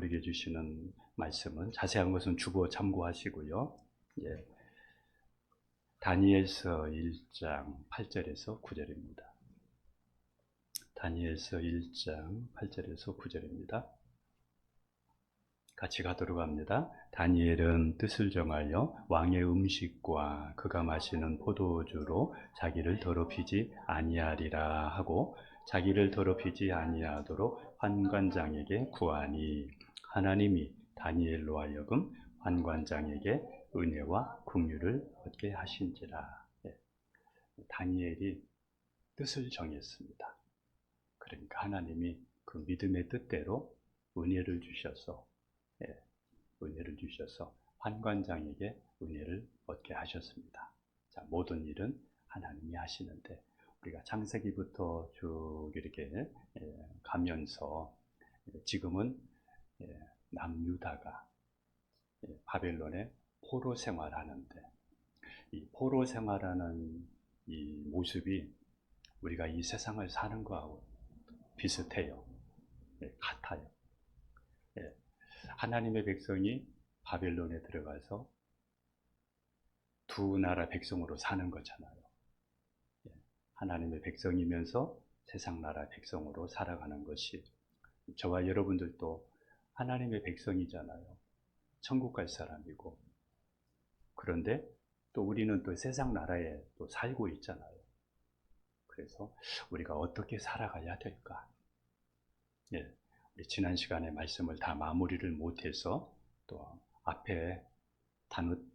우리에게 주시는 말씀은 자세한 것은 주보 참고하시고요. 예, 다니엘서 1장 8절에서 9절입니다. 다니엘서 1장 8절에서 9절입니다. 같이 가도록 합니다. 다니엘은 뜻을 정하여 왕의 음식과 그가 마시는 포도주로 자기를 더럽히지 아니하리라 하고 자기를 더럽히지 아니하도록 환관장에게 구하니 하나님이 다니엘로 하여금 환관장에게 은혜와 긍휼을 얻게 하신지라. 다니엘이 뜻을 정했습니다. 그러니까 하나님이 그 믿음의 뜻대로 은혜를 주셔서 환관장에게 은혜를 얻게 하셨습니다. 자, 모든 일은 하나님이 하시는데 우리가 창세기부터 쭉 이렇게 가면서 지금은 남유다가 바벨론에 포로 생활하는데 이 포로 생활하는 이 모습이 우리가 이 세상을 사는 거하고 비슷해요. 같아요. 하나님의 백성이 바벨론에 들어가서 두 나라 백성으로 사는 거잖아요. 하나님의 백성이면서 세상 나라 백성으로 살아가는 것이 저와 여러분들도 하나님의 백성이잖아요. 천국 갈 사람이고. 그런데 또 우리는 또 세상 나라에 또 살고 있잖아요. 그래서 우리가 어떻게 살아가야 될까? 우리 지난 시간에 말씀을 다 마무리를 못해서 또 앞에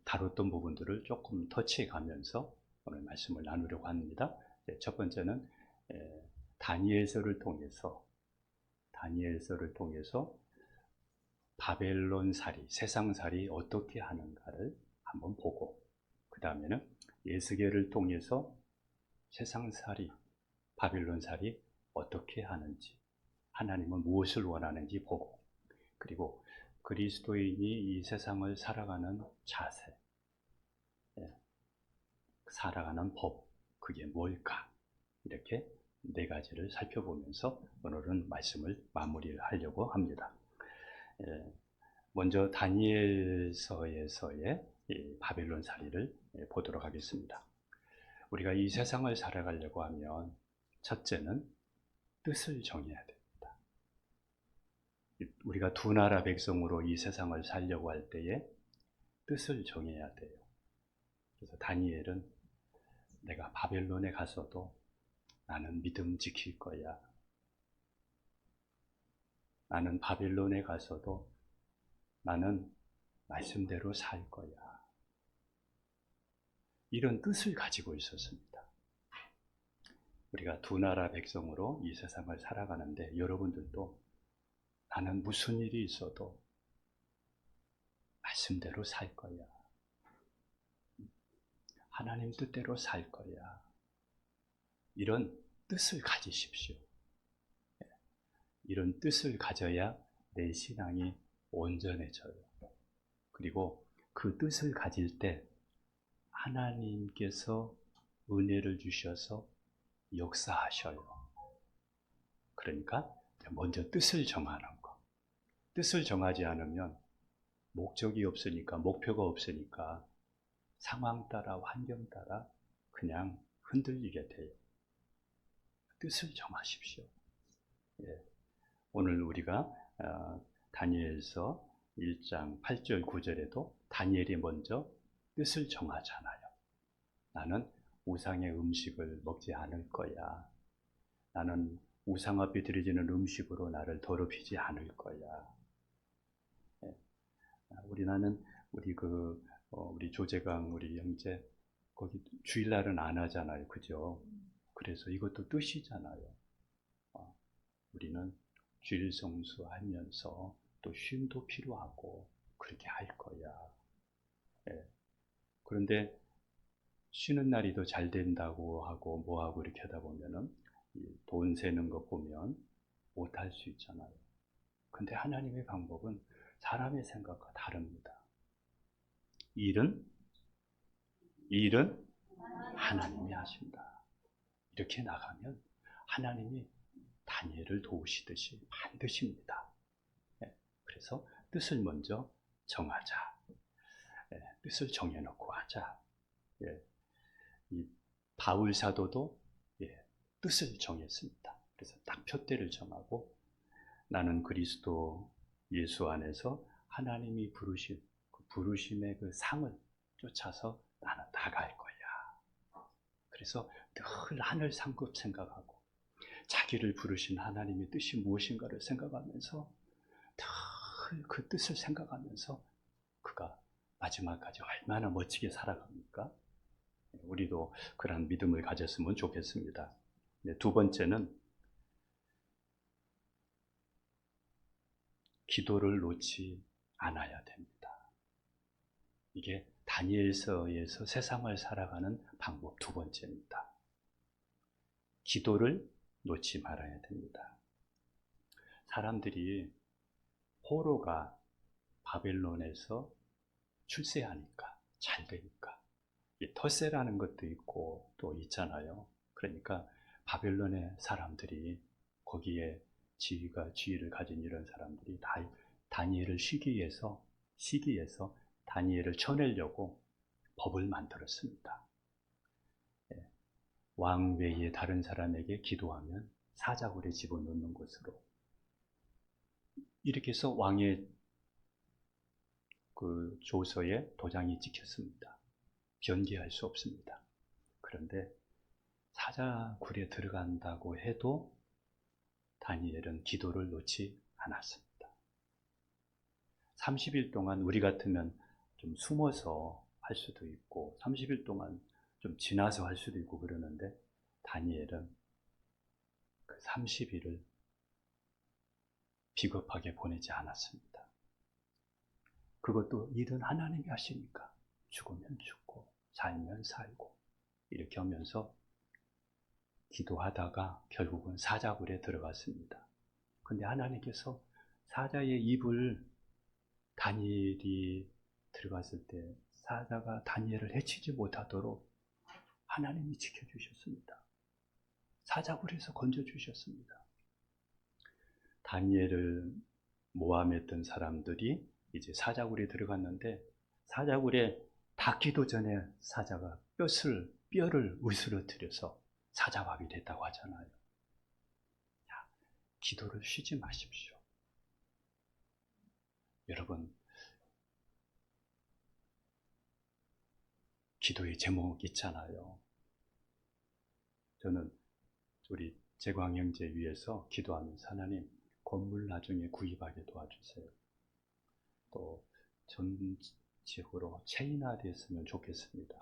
다뤘던 부분들을 조금 터치해 가면서 오늘 말씀을 나누려고 합니다. 첫 번째는 다니엘서를 통해서 바벨론살이, 세상살이 어떻게 하는가를 한번 보고, 그 다음에는 에스겔을 통해서 세상살이, 바벨론살이 어떻게 하는지, 하나님은 무엇을 원하는지 보고, 그리고 그리스도인이 이 세상을 살아가는 자세, 살아가는 법, 그게 뭘까? 이렇게 네 가지를 살펴보면서 오늘은 말씀을 마무리를 하려고 합니다. 먼저 다니엘서에서의 바벨론살이를 보도록 하겠습니다. 우리가 이 세상을 살아가려고 하면 첫째는 뜻을 정해야 됩니다. 우리가 두 나라 백성으로 이 세상을 살려고 할 때에 뜻을 정해야 돼요. 그래서 다니엘은 내가 바벨론에 가서도 나는 믿음 지킬 거야. 나는 바벨론에 가서도 나는 말씀대로 살 거야. 이런 뜻을 가지고 있었습니다. 우리가 두 나라 백성으로 이 세상을 살아가는데 여러분들도 나는 무슨 일이 있어도 말씀대로 살 거야. 하나님 뜻대로 살 거야. 이런 뜻을 가지십시오. 이런 뜻을 가져야 내 신앙이 온전해져요. 그리고 그 뜻을 가질 때 하나님께서 은혜를 주셔서 역사하셔요. 그러니까 먼저 뜻을 정하는 거. 뜻을 정하지 않으면 목적이 없으니까, 목표가 없으니까 상황 따라, 환경 따라 그냥 흔들리게 돼요. 뜻을 정하십시오. 오늘 우리가 다니엘서 1장 8절 9절에도 다니엘이 먼저 뜻을 정하잖아요. 나는 우상의 음식을 먹지 않을 거야. 나는 우상 앞에 드려지는 음식으로 나를 더럽히지 않을 거야. 우리 조재강 우리 형제 거기 주일날은 안 하잖아요, 그죠? 그래서 이것도 뜻이잖아요. 우리는 주일 성수하면서 또 쉼도 필요하고 그렇게 할 거야. 그런데 쉬는 날이 더 잘 된다고 하고 뭐하고 이렇게 하다 보면은 돈 세는 거 보면 못할 수 있잖아요. 근데 하나님의 방법은 사람의 생각과 다릅니다. 일은 하나님이 하신다. 이렇게 나가면 하나님이 다니엘을 도우시듯이 반드시입니다. 그래서 뜻을 먼저 정하자. 뜻을 정해놓고 하자. 이 바울 사도도 뜻을 정했습니다. 그래서 딱 표대를 정하고 나는 그리스도 예수 안에서 하나님이 부르신 그 부르심의 그 상을 쫓아서 나는 나갈 거야. 그래서 늘 하늘 상급 생각하고 자기를 부르신 하나님의 뜻이 무엇인가를 생각하면서 늘 그 뜻을 생각하면서 그가 마지막까지 얼마나 멋지게 살아갑니까? 우리도 그런 믿음을 가졌으면 좋겠습니다. 두 번째는 기도를 놓지 않아야 됩니다. 이게 다니엘서에서 세상을 살아가는 방법 두 번째입니다. 기도를 놓지 말아야 됩니다. 사람들이 포로가 바벨론에서 출세하니까 잘 되니까 터세라는 것도 있고 또 있잖아요. 그러니까 바벨론의 사람들이 거기에 지위를 가진 이런 사람들이 다니엘을 시기해서 다니엘을 쳐내려고 법을 만들었습니다. 왕 외에 다른 사람에게 기도하면 사자굴에 집어넣는 것으로 이렇게 해서 왕의 그 조서에 도장이 찍혔습니다. 변개할 수 없습니다. 그런데 사자굴에 들어간다고 해도 다니엘은 기도를 놓지 않았습니다. 30일 동안 우리 같으면 좀 숨어서 할 수도 있고 30일 동안 좀 지나서 할 수도 있고 그러는데 다니엘은 그 30일을 비겁하게 보내지 않았습니다. 그것도 일은 하나님이 하시니까 죽으면 죽고 살면 살고 이렇게 하면서 기도하다가 결국은 사자굴에 들어갔습니다. 그런데 하나님께서 사자의 입을 다니엘이 들어갔을 때 사자가 다니엘을 해치지 못하도록 하나님이 지켜주셨습니다. 사자굴에서 건져주셨습니다. 다니엘을 모함했던 사람들이 이제 사자굴에 들어갔는데 사자굴에 닿기도 전에 사자가 뼈를 으스러뜨려서 사자밥이 됐다고 하잖아요. 자, 기도를 쉬지 마십시오. 여러분, 기도의 제목 있잖아요. 저는 우리 재광 형제 위해서 기도하면서 하나님 건물 나중에 구입하게 도와주세요. 또 전 지역으로 체인화됐으면 좋겠습니다.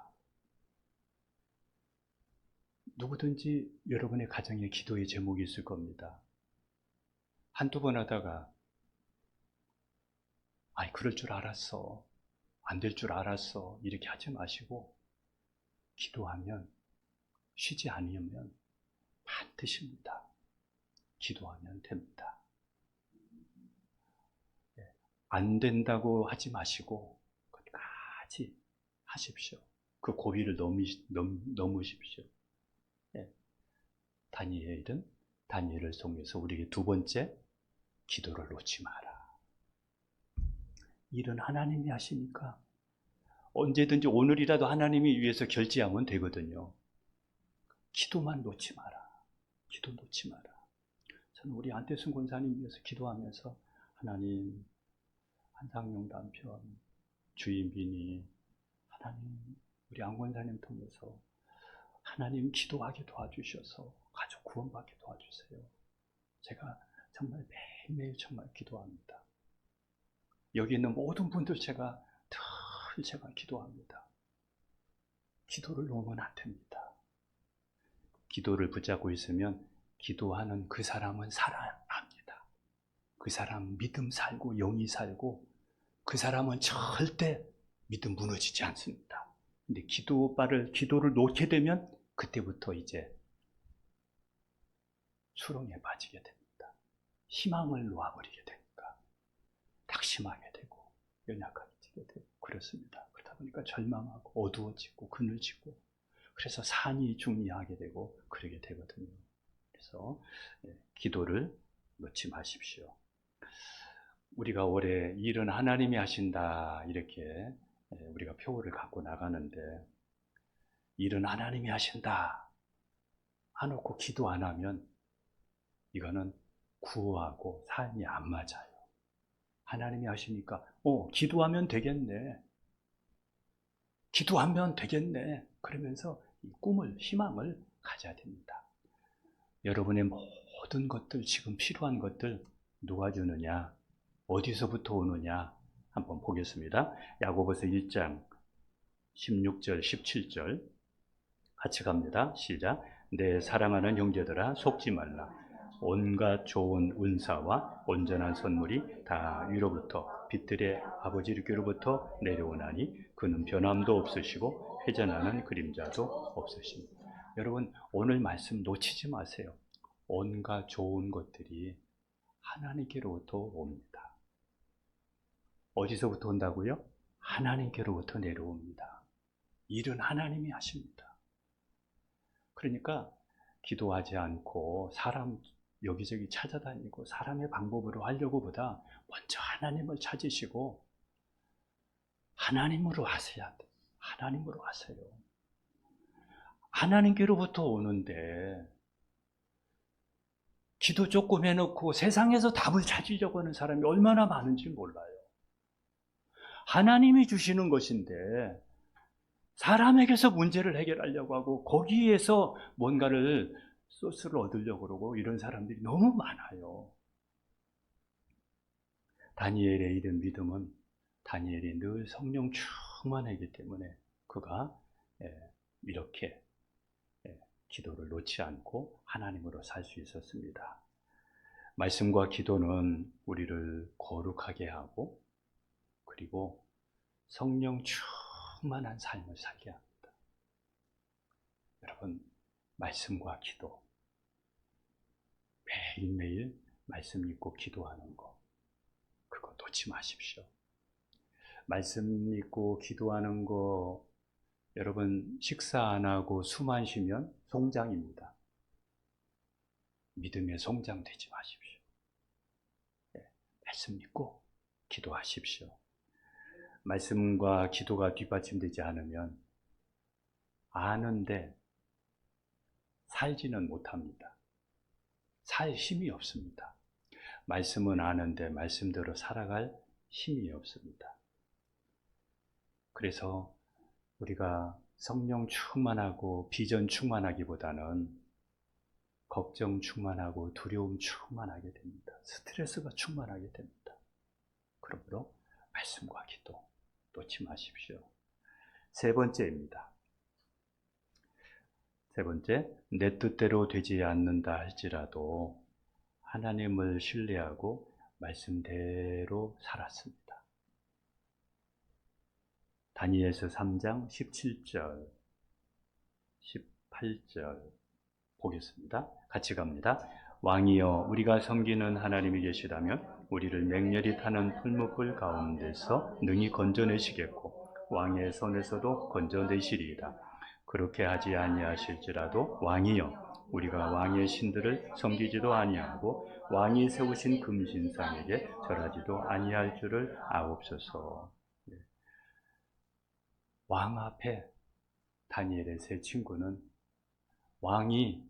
누구든지 여러분의 가정에 기도의 제목이 있을 겁니다. 한두 번 하다가 아이 그럴 줄 알았어. 안 될 줄 알았어. 이렇게 하지 마시고 기도하면 쉬지 않으면 반드시입니다. 기도하면 됩니다. 안 된다고 하지 마시고 끝까지 하십시오. 그 고비를 넘으십시오. 다니엘을 통해서 우리에게 두 번째, 기도를 놓지 마라. 일은 하나님이 하시니까 언제든지 오늘이라도 하나님이 위해서 결제하면 되거든요. 기도만 놓지 마라. 기도 놓지 마라. 저는 우리 안태순 권사님 위해서 기도하면서 하나님, 한상용 남편, 주인빈이 하나님, 우리 안 권사님 통해서 하나님 기도하게 도와주셔서 가족 구원받게 도와주세요. 제가 정말 매일매일 정말 기도합니다. 여기 있는 모든 분들 제가 기도합니다. 기도를 놓으면 안 됩니다. 기도를 붙잡고 있으면 기도하는 그 사람은 살아납니다. 그 사람 믿음 살고 영이 살고 그 사람은 절대 믿음 무너지지 않습니다. 근데 기도를 놓게 되면 그때부터 이제 수렁에 빠지게 됩니다. 희망을 놓아버리게 되니까 낙심하게 되고 연약해지게 되고 그렇습니다. 그러다 보니까 절망하고 어두워지고 그늘지고 그래서 산이 중리하게 되고 그러게 되거든요. 그래서 기도를 놓지 마십시오. 우리가 올해 일은 하나님이 하신다 이렇게 우리가 표어를 갖고 나가는데, 일은 하나님이 하신다 해놓고 기도 안 하면 이거는 구호하고 삶이 안 맞아요. 하나님이 하시니까 기도하면 되겠네, 기도하면 되겠네, 그러면서 이 꿈을, 희망을 가져야 됩니다. 여러분의 모든 것들, 지금 필요한 것들 누가 주느냐, 어디서부터 오느냐 한번 보겠습니다. 야고보서 1장 16절 17절 같이 갑니다. 시작. 내 사랑하는 형제들아, 속지 말라. 온갖 좋은 은사와 온전한 선물이 다 위로부터, 빛들의 아버지께로부터 내려오나니 그는 변함도 없으시고 회전하는 그림자도 없으십니다. 여러분, 오늘 말씀 놓치지 마세요. 온갖 좋은 것들이 하나님께로부터 옵니다. 어디서부터 온다고요? 하나님께로부터 내려옵니다. 일은 하나님이 하십니다. 그러니까 기도하지 않고 사람 여기저기 찾아다니고 사람의 방법으로 하려고 보다 먼저 하나님을 찾으시고 하나님으로 하셔야 돼요. 하나님으로 하세요. 하나님께로부터 오는데 기도 조금 해놓고 세상에서 답을 찾으려고 하는 사람이 얼마나 많은지 몰라요. 하나님이 주시는 것인데 사람에게서 문제를 해결하려고 하고 거기에서 뭔가를 소스를 얻으려고 그러고 이런 사람들이 너무 많아요. 다니엘의 이런 믿음은 다니엘이 늘 성령 충만하기 때문에 그가 이렇게 기도를 놓지 않고 하나님으로 살 수 있었습니다. 말씀과 기도는 우리를 거룩하게 하고 그리고 성령 충만한 삶을 살게 합니다. 여러분, 말씀과 기도, 매일매일 말씀 읽고 기도하는 거, 그거 놓지 마십시오. 말씀 읽고 기도하는 거, 여러분 식사 안 하고 숨 안 쉬면 송장입니다. 믿음의 송장 되지 마십시오. 말씀 믿고 기도하십시오. 말씀과 기도가 뒷받침되지 않으면 아는데 살지는 못합니다. 살 힘이 없습니다. 말씀은 아는데 말씀대로 살아갈 힘이 없습니다. 그래서 우리가 성령 충만하고 비전 충만하기보다는 걱정 충만하고 두려움 충만하게 됩니다. 스트레스가 충만하게 됩니다. 그러므로 말씀과 기도 놓지 마십시오. 세 번째입니다. 세 번째, 내 뜻대로 되지 않는다 할지라도 하나님을 신뢰하고 말씀대로 살았습니다. 다니엘서 3장 17절, 18절 보겠습니다. 같이 갑니다. 왕이여, 우리가 섬기는 하나님이 계시다면 우리를 맹렬히 타는 풀무불 가운데서 능히 건져내시겠고 왕의 손에서도 건져내시리이다. 그렇게 하지 아니하실지라도 왕이여, 우리가 왕의 신들을 섬기지도 아니하고 왕이 세우신 금신상에게 절하지도 아니할 줄을 아옵소서. 왕 앞에 다니엘의 세 친구는 왕이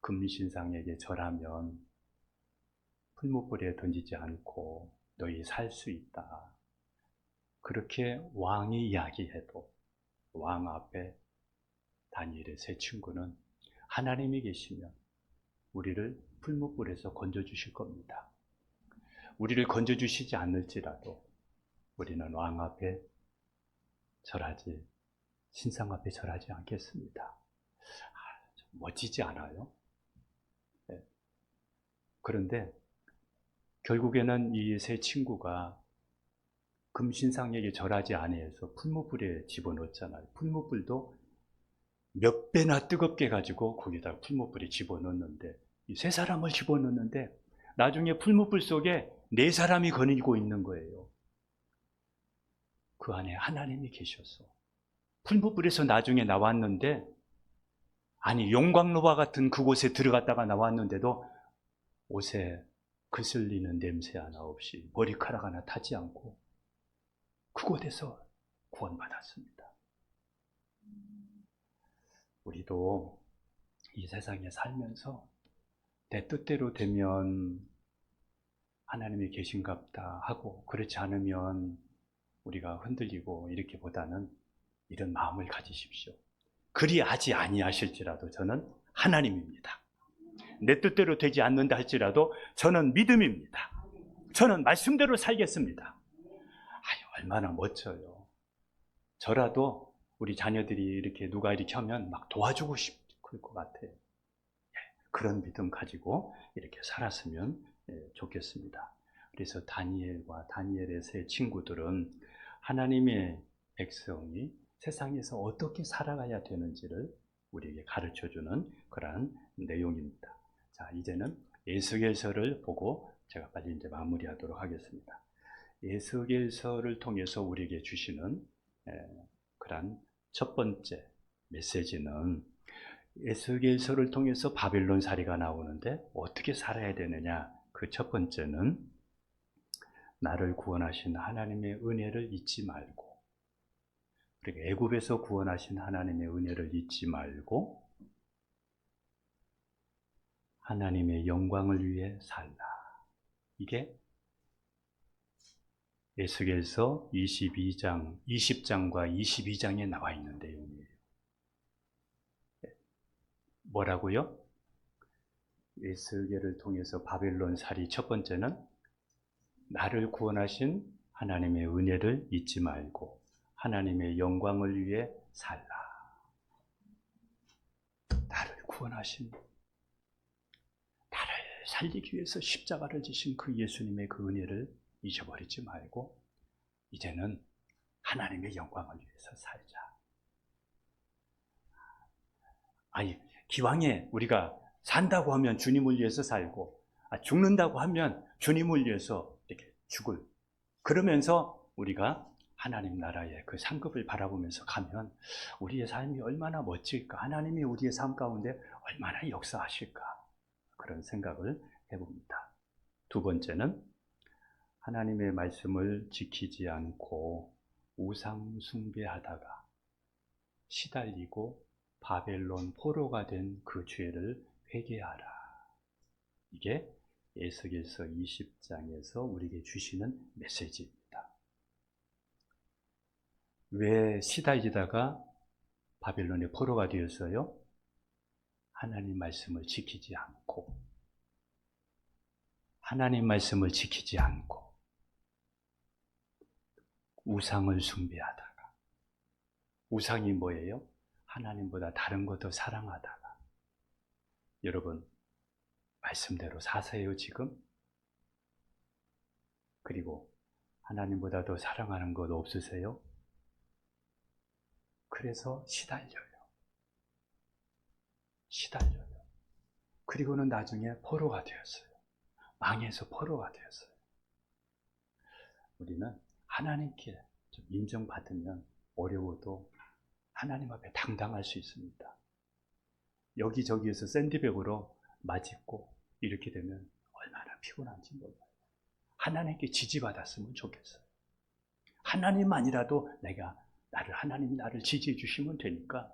금신상에게 절하면 풀무불에 던지지 않고 너희 살 수 있다. 그렇게 왕이 이야기해도 왕 앞에 다니엘의 세 친구는 하나님이 계시면 우리를 풀무불에서 건져주실 겁니다. 우리를 건져주시지 않을지라도 우리는 왕 앞에 절하지, 신상 앞에 절하지 않겠습니다. 좀 멋지지 않아요? 네. 그런데 결국에는 이 세 친구가 금신상에게 절하지 아니해서 풀무불에 집어넣었잖아요. 풀무불도 몇 배나 뜨겁게 가지고 거기다 풀무불에 집어넣었는데, 이 세 사람을 집어넣었는데 나중에 풀무불 속에 네 사람이 거느리고 있는 거예요. 그 안에 하나님이 계셔서 풀무불에서 나중에 나왔는데, 아니 용광로와 같은 그곳에 들어갔다가 나왔는데도 옷에 그슬리는 냄새 하나 없이 머리카락 하나 타지 않고 그곳에서 구원받았습니다. 우리도 이 세상에 살면서 내 뜻대로 되면 하나님이 계신갑다 하고, 그렇지 않으면 우리가 흔들리고 이렇게보다는 이런 마음을 가지십시오. 그리하지 아니하실지라도 저는 하나님입니다. 내 뜻대로 되지 않는다 할지라도 저는 믿음입니다. 저는 말씀대로 살겠습니다. 얼마나 멋져요. 저라도 우리 자녀들이 이렇게 누가 이렇게 하면 막 도와주고 싶을 것 같아요. 그런 믿음 가지고 이렇게 살았으면 좋겠습니다. 그래서 다니엘과 다니엘의 세 친구들은 하나님의 백성이 세상에서 어떻게 살아가야 되는지를 우리에게 가르쳐주는 그러한 내용입니다. 자, 이제는 에스겔서를 보고 제가 빨리 이제 마무리하도록 하겠습니다. 에스겔서를 통해서 우리에게 주시는 그러한 첫 번째 메시지는, 에스겔서를 통해서 바벨론 살이가 나오는데 어떻게 살아야 되느냐. 그 첫 번째는 나를 구원하신 하나님의 은혜를 잊지 말고, 그리고 애굽에서 구원하신 하나님의 은혜를 잊지 말고 하나님의 영광을 위해 살라. 이게 에스겔서 20장과 22장에 나와 있는 내용이에요. 뭐라고요? 에스겔을 통해서 바벨론 살이 첫 번째는 나를 구원하신 하나님의 은혜를 잊지 말고 하나님의 영광을 위해 살라. 나를 구원하신, 나를 살리기 위해서 십자가를 지신 그 예수님의 그 은혜를 잊어버리지 말고 이제는 하나님의 영광을 위해서 살자. 기왕에 우리가 산다고 하면 주님을 위해서 살고, 죽는다고 하면 주님을 위해서 이렇게 죽을, 그러면서 우리가 하나님 나라의 그 상급을 바라보면서 가면 우리의 삶이 얼마나 멋질까, 하나님이 우리의 삶 가운데 얼마나 역사하실까, 그런 생각을 해봅니다. 두 번째는 하나님의 말씀을 지키지 않고 우상 숭배하다가 시달리고 바벨론 포로가 된 그 죄를 회개하라. 이게 에스겔서 20장에서 우리에게 주시는 메시지입니다. 왜 시달리다가 바벨론의 포로가 되었어요? 하나님 말씀을 지키지 않고, 하나님 말씀을 지키지 않고 우상을 숭배하다가. 우상이 뭐예요? 하나님보다 다른 것도 사랑하다가. 여러분, 말씀대로 사세요 지금? 그리고 하나님보다 더 사랑하는 것 없으세요? 그래서 시달려요. 그리고는 나중에 포로가 되었어요. 망해서 포로가 되었어요. 우리는 하나님께 좀 인정받으면 어려워도 하나님 앞에 당당할 수 있습니다. 여기저기에서 샌드백으로 맞고 이렇게 되면 얼마나 피곤한지 몰라요. 하나님께 지지받았으면 좋겠어요. 하나님만이라도 하나님 나를 지지해 주시면 되니까.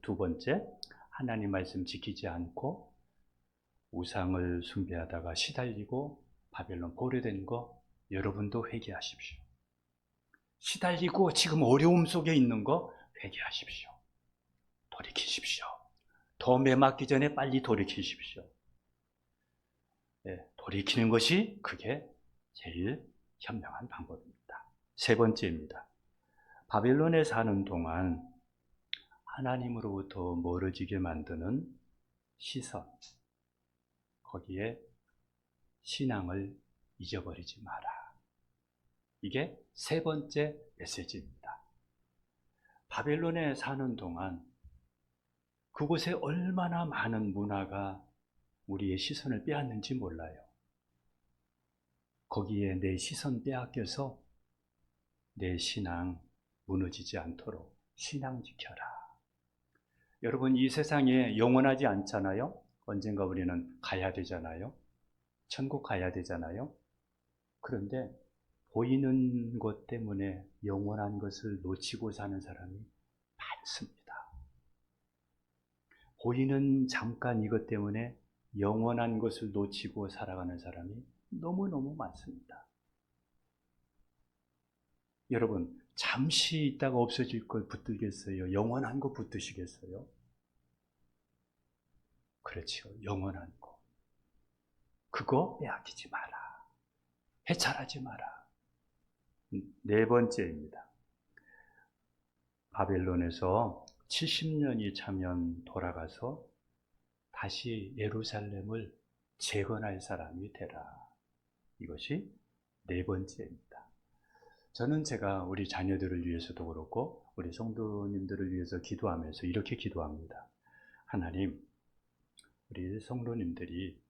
두 번째, 하나님 말씀 지키지 않고 우상을 숭배하다가 시달리고 바벨론 포로된 거 여러분도 회개하십시오. 시달리고 지금 어려움 속에 있는 거 회개하십시오. 돌이키십시오. 더 매맞기 전에 빨리 돌이키십시오. 돌이키는 것이 그게 제일 현명한 방법입니다. 세 번째입니다. 바벨론에 사는 동안 하나님으로부터 멀어지게 만드는 시선, 거기에 신앙을 잊어버리지 마라. 이게 세 번째 메시지입니다. 바벨론에 사는 동안 그곳에 얼마나 많은 문화가 우리의 시선을 빼앗는지 몰라요. 거기에 내 시선 빼앗겨서 내 신앙 무너지지 않도록 신앙 지켜라. 여러분, 이 세상에 영원하지 않잖아요. 언젠가 우리는 가야 되잖아요. 천국 가야 되잖아요. 그런데 보이는 것 때문에 영원한 것을 놓치고 사는 사람이 많습니다. 보이는 잠깐 이것 때문에 영원한 것을 놓치고 살아가는 사람이 너무너무 많습니다. 여러분, 잠시 있다가 없어질 걸 붙들겠어요? 영원한 거 붙드시겠어요? 그렇죠. 영원한 거. 그거 빼앗기지 마라. 해찰하지 마라. 네 번째입니다. 바벨론에서 70년이 차면 돌아가서 다시 예루살렘을 재건할 사람이 되라. 이것이 네 번째입니다. 저는 제가 우리 자녀들을 위해서도 그렇고 우리 성도님들을 위해서 기도하면서 이렇게 기도합니다. 하나님, 우리 성도님들이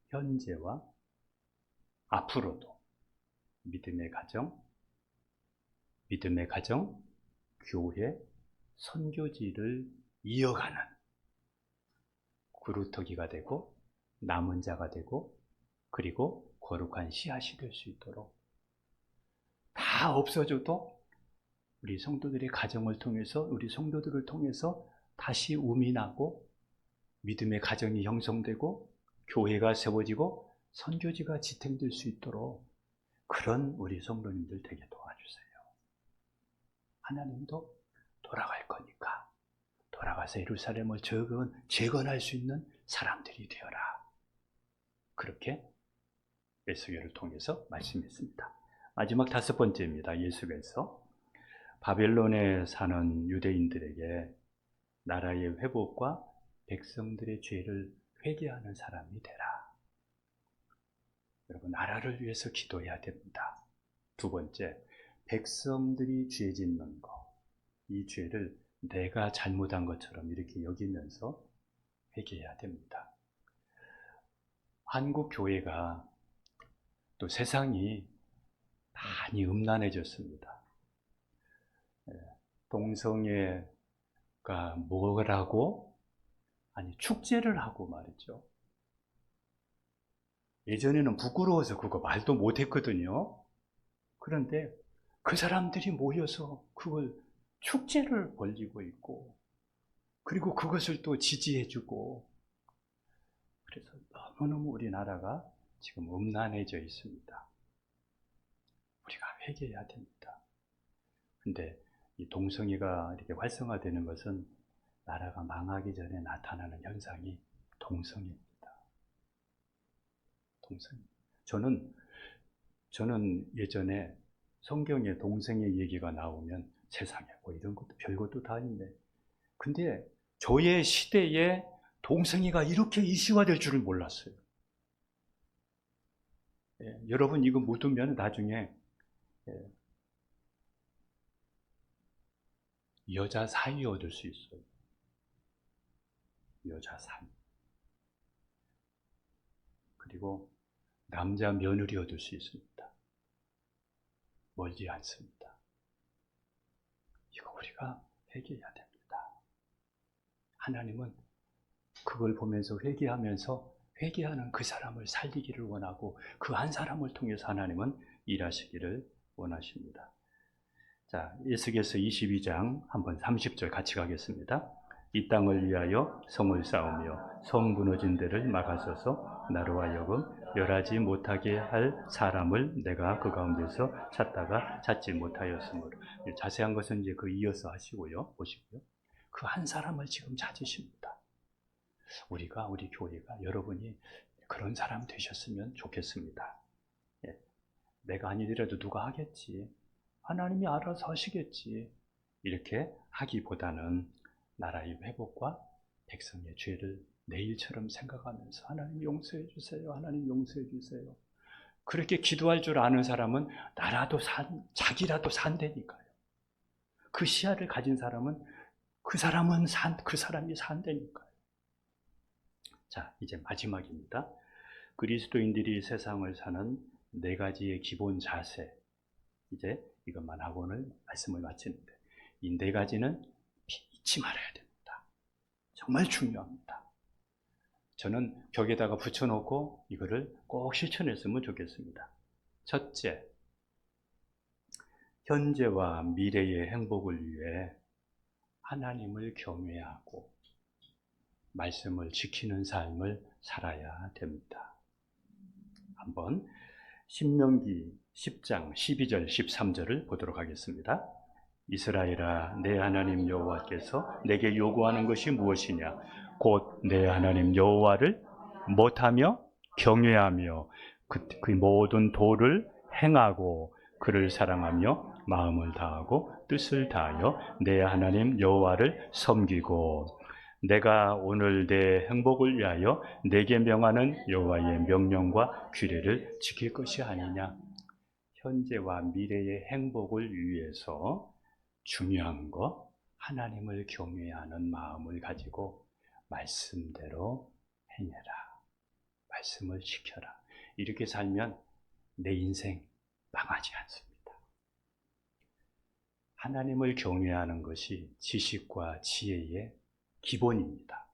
현재와 앞으로도 믿음의 가정, 교회, 선교지를 이어가는 그루터기가 되고 남은 자가 되고 그리고 거룩한 씨앗이 될 수 있도록 다 없어져도 우리 성도들의 가정을 통해서 우리 성도들을 통해서 다시 움이 나고 믿음의 가정이 형성되고 교회가 세워지고 선교지가 지탱될 수 있도록 그런 우리 성도님들 되게 도와주세요. 하나님도 돌아갈 거니까 돌아가서 예루살렘을 재건할 수 있는 사람들이 되어라. 그렇게 예수교를 통해서 말씀했습니다. 마지막 다섯 번째입니다. 예수께서 바벨론에 사는 유대인들에게 나라의 회복과 백성들의 죄를 회개하는 사람이 되라. 여러분, 나라를 위해서 기도해야 됩니다. 두 번째, 백성들이 죄 짓는 거, 이 죄를 내가 잘못한 것처럼 이렇게 여기면서 회개해야 됩니다. 한국 교회가 또 세상이 많이 음란해졌습니다. 동성애가 뭐라고? 아니, 축제를 하고 말이죠. 예전에는 부끄러워서 그거 말도 못했거든요. 그런데 그 사람들이 모여서 그걸 축제를 벌이고 있고, 그리고 그것을 또 지지해주고, 그래서 너무너무 우리나라가 지금 음란해져 있습니다. 우리가 회개해야 됩니다. 근데 이 동성애가 이렇게 활성화되는 것은 나라가 망하기 전에 나타나는 현상이 동성애입니다. 동성애. 저는 예전에 성경에 동성애 얘기가 나오면 세상에 뭐 이런 것도 별것도 다 있네. 근데 저의 시대에 동성애가 이렇게 이슈화될 줄을 몰랐어요. 여러분 이거 묻으면 나중에 여자 사위 얻을 수 있어요. 여자 사위. 그리고 남자 며느리 얻을 수 있습니다. 멀지 않습니다. 이거 우리가 회개해야 됩니다. 하나님은 그걸 보면서 회개하는 그 사람을 살리기를 원하고 그 한 사람을 통해서 하나님은 일하시기를 원하십니다. 자, 에스겔서 22장 한번 30절 같이 가겠습니다. 이 땅을 위하여 성을 쌓으며 성 무너진 데를 막아서서 나로 하여금 멸하지 못하게 할 사람을 내가 그 가운데서 찾다가 찾지 못하였으므로. 자세한 것은 이제 그 이어서 하시고요. 보시고요. 그 한 사람을 지금 찾으십니다. 우리 교회가 여러분이 그런 사람 되셨으면 좋겠습니다. 내가 아니더라도 누가 하겠지. 하나님이 알아서 하시겠지. 이렇게 하기보다는 나라의 회복과 백성의 죄를 내일처럼 생각하면서 하나님 용서해 주세요. 하나님 용서해 주세요. 그렇게 기도할 줄 아는 사람은 자기라도 산다니까요. 그 시야를 가진 사람은 그 사람이 산다니까요. 자, 이제 마지막입니다. 그리스도인들이 세상을 사는 네 가지의 기본 자세. 이제 이것만 하고는 말씀을 마치는데 이 네 가지는 잊지 말아야 됩니다. 정말 중요합니다. 저는 벽에다가 붙여놓고 이거를 꼭 실천했으면 좋겠습니다. 첫째, 현재와 미래의 행복을 위해 하나님을 경외하고 말씀을 지키는 삶을 살아야 됩니다. 한번 신명기 10장 12절 13절을 보도록 하겠습니다. 이스라엘아, 내 하나님 여호와께서 내게 요구하는 것이 무엇이냐? 곧 내 하나님 여호와를 못하며 경외하며 그 모든 도를 행하고 그를 사랑하며 마음을 다하고 뜻을 다하여 내 하나님 여호와를 섬기고 내가 오늘 내 행복을 위하여 내게 명하는 여호와의 명령과 규례를 지킬 것이 아니냐. 현재와 미래의 행복을 위해서 중요한 거, 하나님을 경외하는 마음을 가지고 말씀대로 행해라. 말씀을 지켜라. 이렇게 살면 내 인생 망하지 않습니다. 하나님을 경외하는 것이 지식과 지혜의 기본입니다.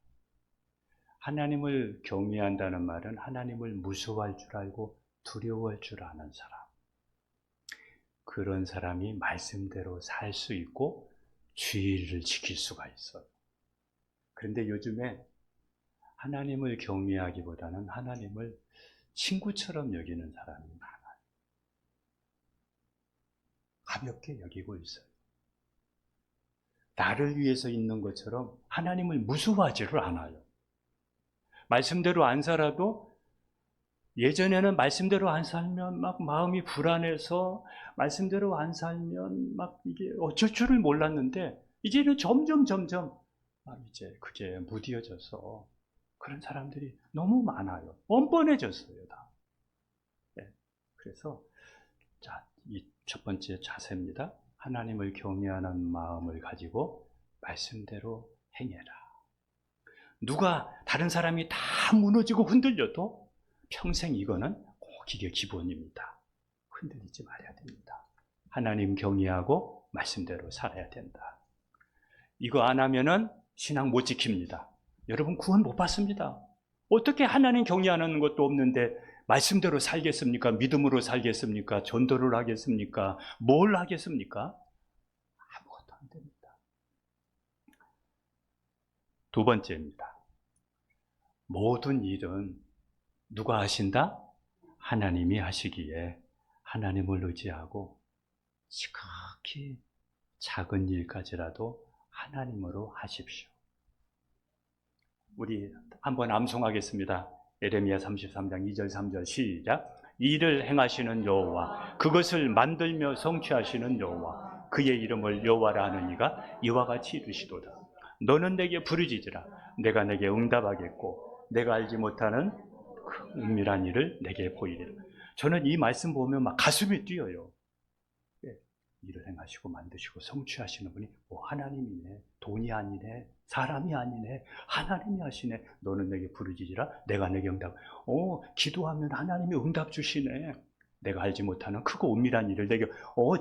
하나님을 경외한다는 말은 하나님을 무서워할 줄 알고 두려워할 줄 아는 사람. 그런 사람이 말씀대로 살 수 있고 주의를 지킬 수가 있어요. 그런데 요즘에 하나님을 경외하기보다는 하나님을 친구처럼 여기는 사람이 많아요. 가볍게 여기고 있어요. 나를 위해서 있는 것처럼 하나님을 무서워하지를 않아요. 말씀대로 안 살아도 예전에는 말씀대로 안 살면 막 마음이 불안해서 말씀대로 안 살면 막 이게 어쩔 줄을 몰랐는데 이제는 점점 이제 그게 무뎌져서 그런 사람들이 너무 많아요. 뻔뻔해졌어요, 다. 네. 그래서 이 첫 번째 자세입니다. 하나님을 경외하는 마음을 가지고 말씀대로 행해라. 누가 다른 사람이 다 무너지고 흔들려도 평생 이거는 꼭 이게 기본입니다. 흔들리지 말아야 됩니다. 하나님 경외하고 말씀대로 살아야 된다. 이거 안 하면은 신앙 못 지킵니다. 여러분 구원 못 받습니다. 어떻게 하나님 경외하는 것도 없는데 말씀대로 살겠습니까? 믿음으로 살겠습니까? 전도를 하겠습니까? 뭘 하겠습니까? 아무것도 안 됩니다. 두 번째입니다. 모든 일은 누가 하신다? 하나님이 하시기에 하나님을 의지하고 지극히 작은 일까지라도 하나님으로 하십시오. 우리 한번 암송하겠습니다. 예레미야 33장 2절 3절 시작. 이를 행하시는 여호와, 그것을 만들며 성취하시는 여호와, 그의 이름을 여호와라 하는 이가 이와 같이 이르시도다. 너는 내게 부르짖으라. 내가 내게 응답하겠고 내가 알지 못하는 그 은밀한 일을 내게 보이리라. 저는 이 말씀 보면 막 가슴이 뛰어요. 일을 행하시고 만드시고 성취하시는 분이 하나님이네. 돈이 아니네. 사람이 아니네. 하나님이 하시네. 너는 내게 부르짖으라. 내가 내게 응답. 기도하면 하나님이 응답 주시네. 내가 알지 못하는 크고 은밀한 일을 내게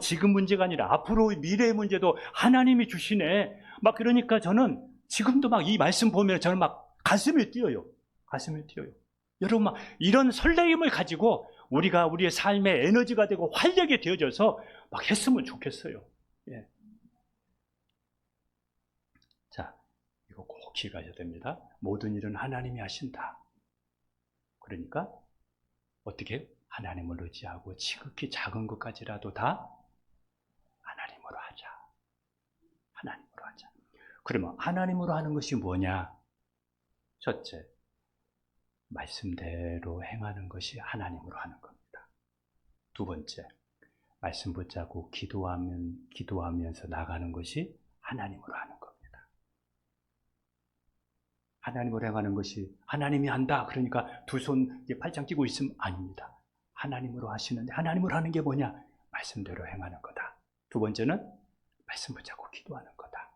지금 문제가 아니라 앞으로 미래의 문제도 하나님이 주시네. 막 그러니까 저는 지금도 막 이 말씀 보면 저는 막 가슴이 뛰어요. 가슴이 뛰어요. 여러분 막 이런 설레임을 가지고 우리가 우리의 삶의 에너지가 되고 활력이 되어져서 막 했으면 좋겠어요. 예. 자, 이거 꼭 기억하셔야 됩니다. 모든 일은 하나님이 하신다. 그러니까 어떻게 하나님을 의지하고 지극히 작은 것까지라도 다 하나님으로 하자. 하나님으로 하자. 그러면 하나님으로 하는 것이 뭐냐? 첫째, 말씀대로 행하는 것이 하나님으로 하는 겁니다. 두 번째, 말씀 붙잡고 기도하면서 나가는 것이 하나님으로 하는 겁니다. 하나님으로 행하는 것이 하나님이 한다. 그러니까 두 손 팔짱 끼고 있으면 아닙니다. 하나님으로 하시는데 하나님으로 하는 게 뭐냐? 말씀대로 행하는 거다. 두 번째는 말씀 붙잡고 기도하는 거다.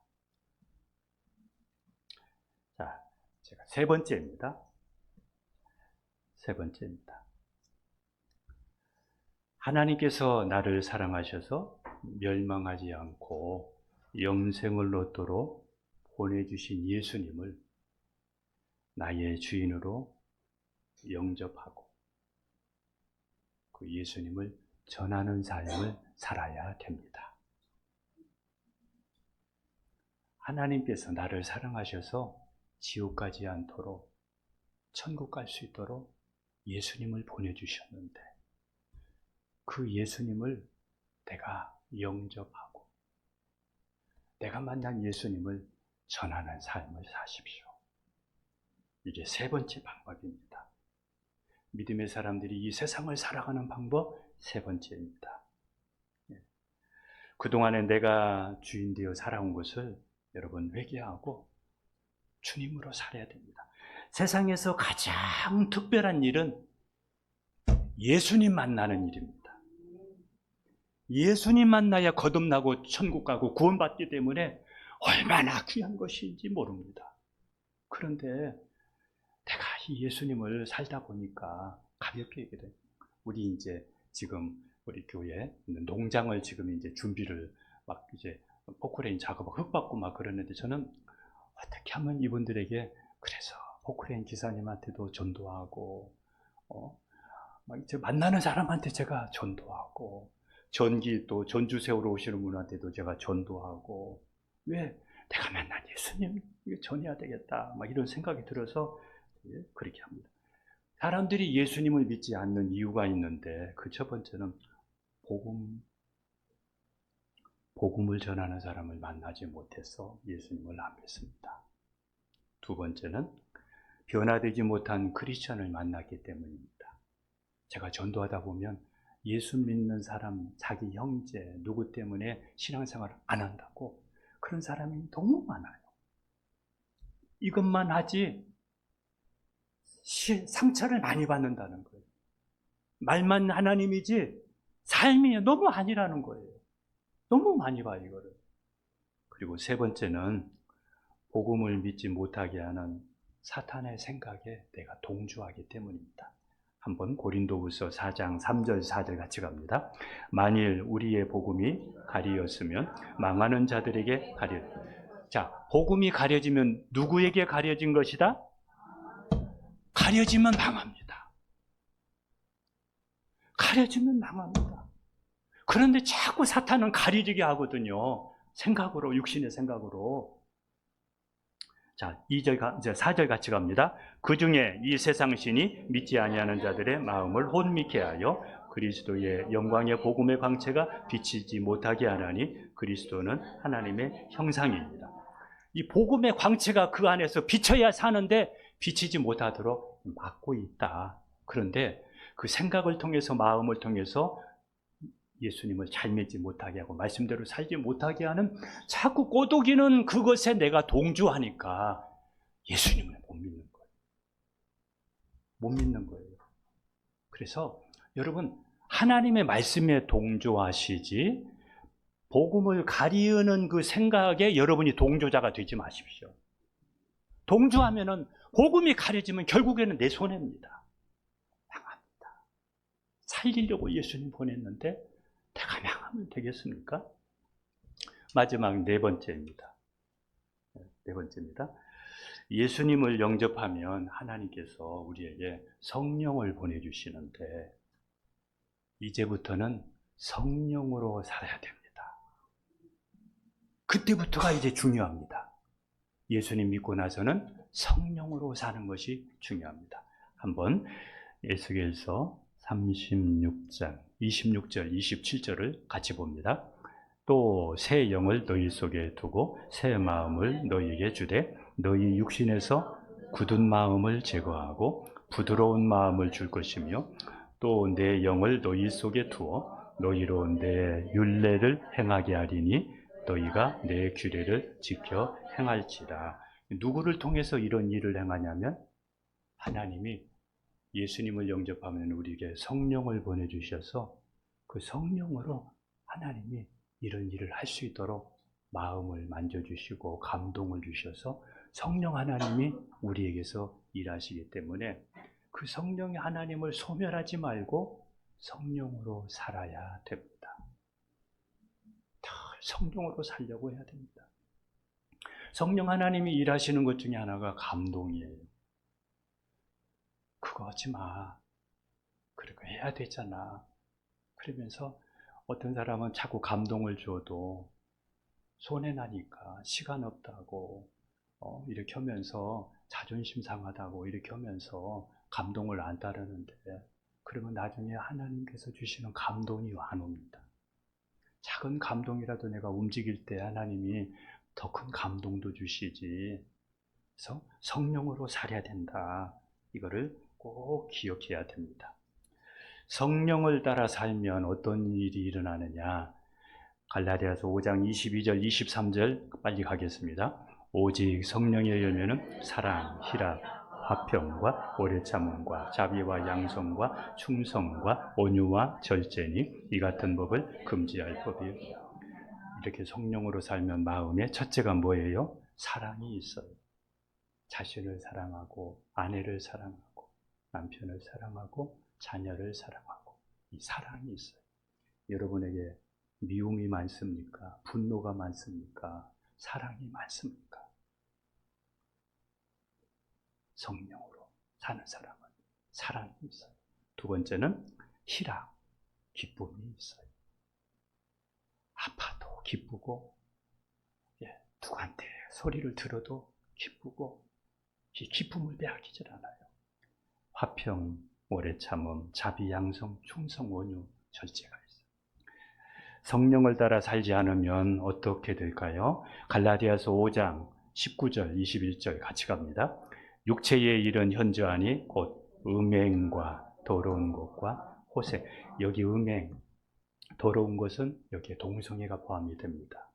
자, 제가 세 번째입니다. 하나님께서 나를 사랑하셔서 멸망하지 않고 영생을 얻도록 보내주신 예수님을 나의 주인으로 영접하고 그 예수님을 전하는 삶을 살아야 됩니다. 하나님께서 나를 사랑하셔서 지옥 가지 않도록 천국 갈 수 있도록 예수님을 보내주셨는데 그 예수님을 내가 영접하고 내가 만난 예수님을 전하는 삶을 사십시오. 이게 세 번째 방법입니다. 믿음의 사람들이 이 세상을 살아가는 방법 세 번째입니다. 그동안에 내가 주인 되어 살아온 것을 여러분 회개하고 주님으로 살아야 됩니다. 세상에서 가장 특별한 일은 예수님 만나는 일입니다. 예수님 만나야 거듭나고 천국 가고 구원받기 때문에 얼마나 귀한 것인지 모릅니다. 그런데 내가 이 예수님을 살다 보니까 가볍게 얘기해. 우리 이제 지금 우리 교회 농장을 지금 이제 준비를 막 이제 포크레인 작업하고 흙 받고 막 그러는데 저는 어떻게 하면 이분들에게 그래서 포크레인 기사님한테도 전도하고 막 이제 만나는 사람한테 제가 전도하고 전기 또 전주 세우러 오시는 분한테도 제가 전도하고 왜 내가 만난 예수님 이거 전해야 되겠다 막 이런 생각이 들어서 그렇게 합니다. 사람들이 예수님을 믿지 않는 이유가 있는데 그 첫 번째는 복음을 전하는 사람을 만나지 못해서 예수님을 안 믿습니다. 두 번째는 변화되지 못한 크리스천을 만났기 때문입니다. 제가 전도하다 보면 예수 믿는 사람, 자기 형제, 누구 때문에 신앙생활을 안 한다고 그런 사람이 너무 많아요. 이것만 하지 상처를 많이 받는다는 거예요. 말만 하나님이지 삶이 너무 아니라는 거예요. 너무 많이 봐요, 이거를. 그리고 세 번째는 복음을 믿지 못하게 하는 사탄의 생각에 내가 동조하기 때문입니다. 한번 고린도후서 4장 3절 4절 같이 갑니다. 만일 우리의 복음이 가리었으면 망하는 자들에게 자, 복음이 가려지면 누구에게 가려진 것이다? 가려지면 망합니다. 가려지면 망합니다. 그런데 자꾸 사탄은 가리지게 하거든요. 생각으로, 육신의 생각으로. 자, 4절 같이 갑니다. 그 중에 이 세상 신이 믿지 아니하는 자들의 마음을 혼미케 하여 그리스도의 영광의 복음의 광채가 비치지 못하게 하나니 그리스도는 하나님의 형상입니다. 이 복음의 광채가 그 안에서 비쳐야 사는데 비치지 못하도록 막고 있다. 그런데 그 생각을 통해서 마음을 통해서 예수님을 잘 믿지 못하게 하고 말씀대로 살지 못하게 하는 자꾸 꼬드기는 그것에 내가 동조하니까 예수님을 못 믿는 거예요. 못 믿는 거예요. 그래서 여러분 하나님의 말씀에 동조하시지 복음을 가리우는 그 생각에 여러분이 동조자가 되지 마십시오. 동조하면은 복음이 가려지면 결국에는 내 손해입니다. 망합니다. 살리려고 예수님 보냈는데 내가 망하면 되겠습니까? 마지막 네 번째입니다. 예수님을 영접하면 하나님께서 우리에게 성령을 보내주시는데 이제부터는 성령으로 살아야 됩니다. 그때부터가 이제 중요합니다. 예수님 믿고 나서는 성령으로 사는 것이 중요합니다. 한번 에스겔서 36장 26절 27절을 같이 봅니다. 또 새 영을 너희 속에 두고 새 마음을 너희에게 주되 너희 육신에서 굳은 마음을 제거하고 부드러운 마음을 줄 것이며 또 내 영을 너희 속에 두어 너희로 내 율례를 행하게 하리니 너희가 내 규례를 지켜 행할지라. 누구를 통해서 이런 일을 행하냐면 하나님이 예수님을 영접하면 우리에게 성령을 보내주셔서 그 성령으로 하나님이 이런 일을 할 수 있도록 마음을 만져주시고 감동을 주셔서 성령 하나님이 우리에게서 일하시기 때문에 그 성령의 하나님을 소멸하지 말고 성령으로 살아야 됩니다. 다 성령으로 살려고 해야 됩니다. 성령 하나님이 일하시는 것 중에 하나가 감동이에요. 그거 하지 마. 그리고 해야 되잖아. 그러면서 어떤 사람은 자꾸 감동을 줘도 손해나니까 시간 없다고 이렇게 하면서 자존심 상하다고 이렇게 하면서 감동을 안 따르는데, 그러면 나중에 하나님께서 주시는 감동이 안 옵니다. 작은 감동이라도 내가 움직일 때 하나님이 더 큰 감동도 주시지. 그래서 성령으로 살아야 된다. 이거를 꼭 기억해야 됩니다. 성령을 따라 살면 어떤 일이 일어나느냐. 갈라디아서 5장 22절 23절 빨리 가겠습니다. 오직 성령의 열매는 사랑, 희락, 화평과 오래 참음과 자비와 양성과 충성과 온유와 절제니 이 같은 법을 금지할 법이요. 이렇게 성령으로 살면 마음에 첫째가 뭐예요? 사랑이 있어요. 자신을 사랑하고 아내를 사랑하고 남편을 사랑하고 자녀를 사랑하고 이 사랑이 있어요. 여러분에게 미움이 많습니까? 분노가 많습니까? 사랑이 많습니까? 성령으로 사는 사람은 사랑이 있어요. 두 번째는 희락, 기쁨이 있어요. 아파도 기쁘고, 누구한테 소리를 들어도 기쁘고, 이 기쁨을 빼앗기질 않아요. 화평, 오래 참음, 자비, 양성, 충성, 온유, 절제가 있어요. 성령을 따라 살지 않으면 어떻게 될까요? 갈라디아서 5장 19절, 21절 같이 갑니다. 육체의 일은 현저하니 곧 음행과 더러운 것과 호색. 여기 음행, 더러운 것은 여기에 동성애가 포함이 됩니다.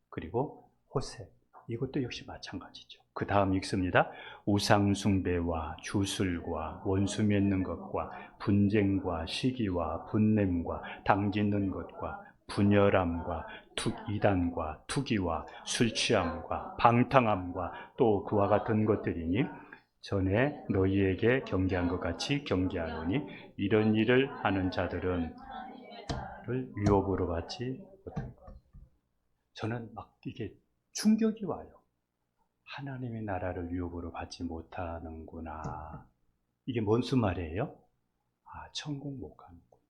그리고 호색, 이것도 역시 마찬가지죠. 그 다음 읽습니다. 우상숭배와 주술과 원수 맺는 것과 분쟁과 시기와 분냄과 당짓는 것과 분열함과 이단과 투기와 술취함과 방탕함과 또 그와 같은 것들이니 전에 너희에게 경계한 것 같이 경계하노니 이런 일을 하는 자들은 유업으로 받지 못한 것. 저는 막 이게 충격이 와요. 하나님의 나라를 유업으로 받지 못하는구나. 이게 무슨 말이에요? 천국 못 가는구나.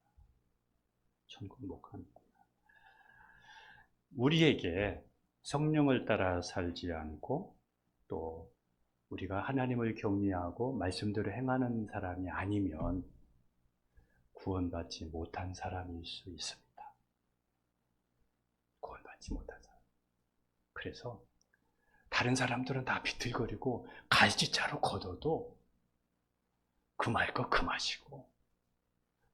천국 못 가는구나. 우리에게 성령을 따라 살지 않고 또 우리가 하나님을 경외하고 말씀대로 행하는 사람이 아니면 구원받지 못한 사람일 수 있습니다. 구원받지 못한 사람. 그래서 다른 사람들은 다 비틀거리고 갈지자로 걷어도 그 말 거 그 마시고,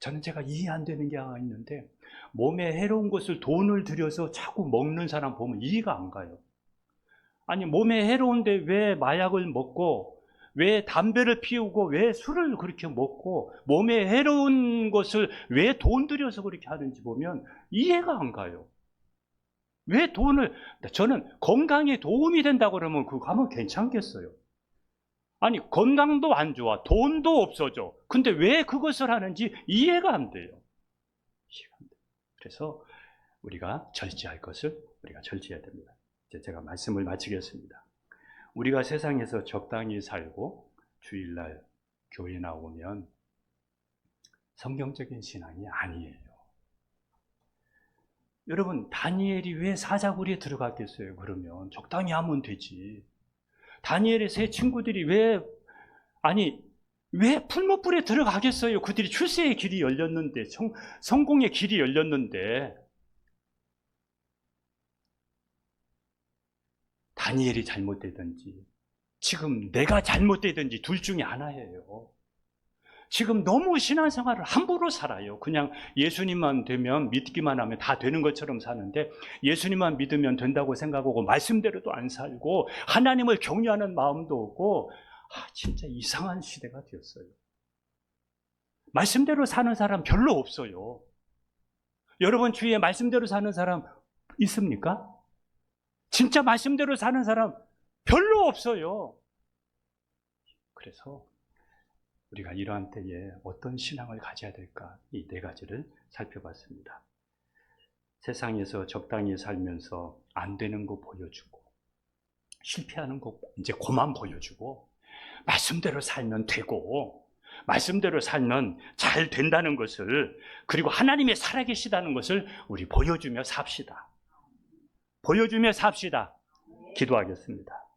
저는 제가 이해 안 되는 게 하나 있는데 몸에 해로운 것을 돈을 들여서 자꾸 먹는 사람 보면 이해가 안 가요. 아니 몸에 해로운데 왜 마약을 먹고 왜 담배를 피우고 왜 술을 그렇게 먹고 몸에 해로운 것을 왜 돈 들여서 그렇게 하는지 보면 이해가 안 가요. 왜 돈을, 저는 건강에 도움이 된다고 그러면 그거 하면 괜찮겠어요. 아니 건강도 안 좋아, 돈도 없어져. 근데 왜 그것을 하는지 이해가 안 돼요. 이해가 안 돼요. 그래서 우리가 절제할 것을 우리가 절제해야 됩니다. 이제 제가 말씀을 마치겠습니다. 우리가 세상에서 적당히 살고 주일날 교회 나오면 성경적인 신앙이 아니에요. 여러분, 다니엘이 왜 사자굴에 들어갔겠어요? 그러면 적당히 하면 되지. 다니엘의 세 친구들이 왜 풀무불에 들어가겠어요? 그들이 출세의 길이 열렸는데, 성공의 길이 열렸는데. 다니엘이 잘못되든지 지금 내가 잘못되든지 둘 중에 하나예요. 지금 너무 신앙생활을 함부로 살아요. 그냥 예수님만 되면, 믿기만 하면 다 되는 것처럼 사는데, 예수님만 믿으면 된다고 생각하고 말씀대로도 안 살고 하나님을 경외하는 마음도 없고, 진짜 이상한 시대가 되었어요. 말씀대로 사는 사람 별로 없어요. 여러분 주위에 말씀대로 사는 사람 있습니까? 진짜 말씀대로 사는 사람 별로 없어요. 그래서 우리가 이러한 때에 어떤 신앙을 가져야 될까? 이 네 가지를 살펴봤습니다. 세상에서 적당히 살면서 안 되는 거 보여주고, 실패하는 거 이제 그만 보여주고, 말씀대로 살면 되고, 말씀대로 살면 잘 된다는 것을, 그리고 하나님이 살아계시다는 것을 우리 보여주며 삽시다. 보여주며 삽시다. 기도하겠습니다.